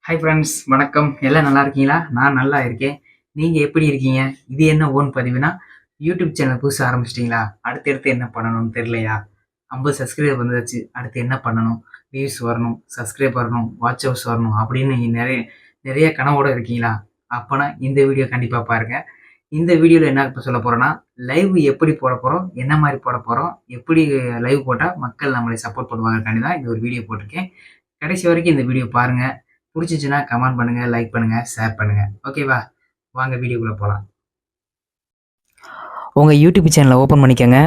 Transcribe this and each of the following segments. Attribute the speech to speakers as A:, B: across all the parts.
A: Hi friends, வணக்கம். எல்லாம் நல்லா இருக்கீங்களா? நான் நல்லா இருக்கேன். நீங்கள் எப்படி இருக்கீங்க? இது என்ன ஓன் பதிவுனா, யூடியூப் சேனல் புதுசாக ஆரம்பிச்சிட்டிங்களா? அடுத்தடுத்து என்ன பண்ணணும்னு தெரியலையா? 50 சப்ஸ்கிரைபர் வந்துருச்சு. அடுத்து என்ன பண்ணணும்? வியூஸ் வரணும், சப்ஸ்கிரைப் வரணும், வாட்ச் ஹவர்ஸ் வரணும் அப்படின்னு நீங்கள் நிறைய நிறைய கனவோட இருக்கீங்களா? அப்போனா இந்த வீடியோ கண்டிப்பாக பாருங்கள். இந்த வீடியோவில் என்ன இப்போ சொல்ல போகிறோன்னா, லைவ் எப்படி போட போகிறோம், என்ன மாதிரி போட போகிறோம், எப்படி லைவ் போட்டால் மக்கள் நம்மளை சப்போர்ட் பண்ணுவாங்கக்காண்டி தான் இந்த ஒரு வீடியோ போட்டிருக்கேன். கடைசி வரைக்கும் இந்த வீடியோ பாருங்கள். பிடிச்சிச்சுன்னா கமெண்ட் பண்ணுங்க, லைக் பண்ணுங்க, ஷேர் பண்ணுங்க. ஓகேவா? வாங்க வீடியோக்குள்ள போலாம்.
B: உங்க யூடியூப் சேனலை ஓப்பன் பண்ணிக்கோங்க.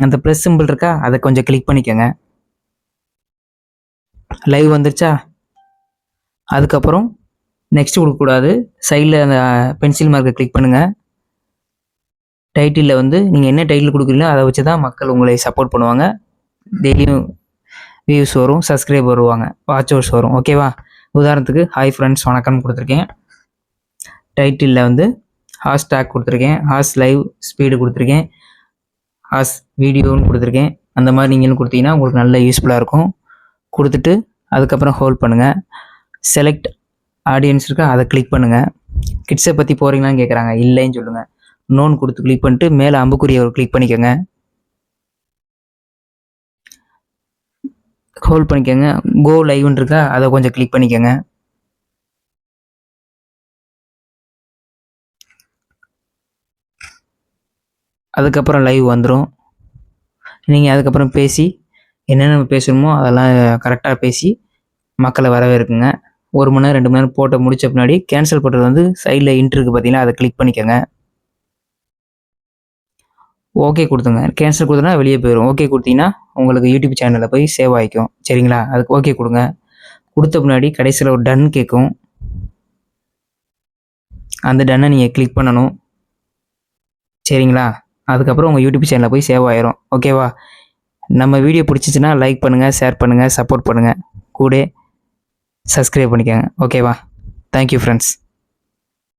B: அந்த ப்ளஸ் சிம்பிள் இருக்கா, அதை கொஞ்சம் கிளிக் பண்ணிக்கோங்க. லைவ் வந்துருச்சா? அதுக்கப்புறம் நெக்ஸ்ட் கொடுக்கக்கூடாது. சைடில் அந்த பென்சில் மார்க்கை கிளிக் பண்ணுங்கள். டைட்டிலில் வந்து நீங்கள் என்ன டைட்டில் கொடுக்குறீங்களோ அதை வச்சு தான் மக்கள் உங்களை சப்போர்ட் பண்ணுவாங்க. டெய்லியும் வியூஸ் வரும், சப்ஸ்கிரைப் வருவாங்க, வாட்ச் ஹவர்ஸ் வரும். ஓகேவா? உதாரணத்துக்கு ஹாய் ஃப்ரெண்ட்ஸ் வணக்கம்னு கொடுத்துருக்கேன். டைட்டிலில் வந்து ஹாஷ் டேக் கொடுத்துருக்கேன், ஹாஷ் லைவ் ஸ்பீடு கொடுத்துருக்கேன், ஹாஷ் வீடியோன்னு கொடுத்துருக்கேன். அந்த மாதிரி நீங்களும் கொடுத்தீங்கன்னா உங்களுக்கு நல்ல யூஸ்ஃபுல்லாக இருக்கும். கொடுத்துட்டு அதுக்கப்புறம் ஹோல்ட் பண்ணுங்கள். செலக்ட் ஆடியன்ஸ் இருக்கா, அதை கிளிக் பண்ணுங்கள். கிட்ஸை பற்றி போகிறீங்களான்னு கேட்குறாங்க, இல்லைன்னு சொல்லுங்கள். நோன் கொடுத்து கிளிக் பண்ணிட்டு மேலே அம்புக்குரிய ஒரு கிளிக் பண்ணிக்கோங்க. ஹோல்ட் பண்ணிக்கோங்க. கோ லைவ்னு இருக்கா, அதை கொஞ்சம் கிளிக் பண்ணிக்கோங்க. அதுக்கப்புறம் லைவ் வந்துடும். நீங்கள் அதுக்கப்புறம் பேசி என்னென்ன பேசணுமோ அதெல்லாம் கரெக்டாக பேசி மக்களை வரவேற்குங்க. 1 மணி நேரம் 2 மணி நேரம் போட்ட முடிச்ச பின்னாடி கேன்சல் பண்ணுறது வந்து சைடில் இன்ட்ரு இருக்குது பார்த்தீங்கன்னா, அதை கிளிக் பண்ணிக்கோங்க. ஓகே கொடுத்துங்க. கேன்சல் கொடுத்தனா வெளியே போயிடும். ஓகே கொடுத்தீங்கன்னா உங்களுக்கு யூடியூப் சேனலில் போய் சேவ் ஆகிக்கும். சரிங்களா? அதுக்கு ஓகே கொடுங்க. கொடுத்த பின்னாடி கடைசியில் ஒரு டன் கேட்கும். அந்த டன்னை நீங்கள் கிளிக் பண்ணணும். சரிங்களா? அதுக்கப்புறம் உங்கள் யூடியூப் சேனலில் போய் சேவ் ஆயிரும். ஓகேவா? நம்ம வீடியோ பிடிச்சிச்சின்னா லைக் பண்ணுங்கள், ஷேர் பண்ணுங்கள், சப்போர்ட் பண்ணுங்கள், கூட சப்ஸ்கிரைப் பண்ணிக்கோங்க. ஓகேவா? Thank you friends.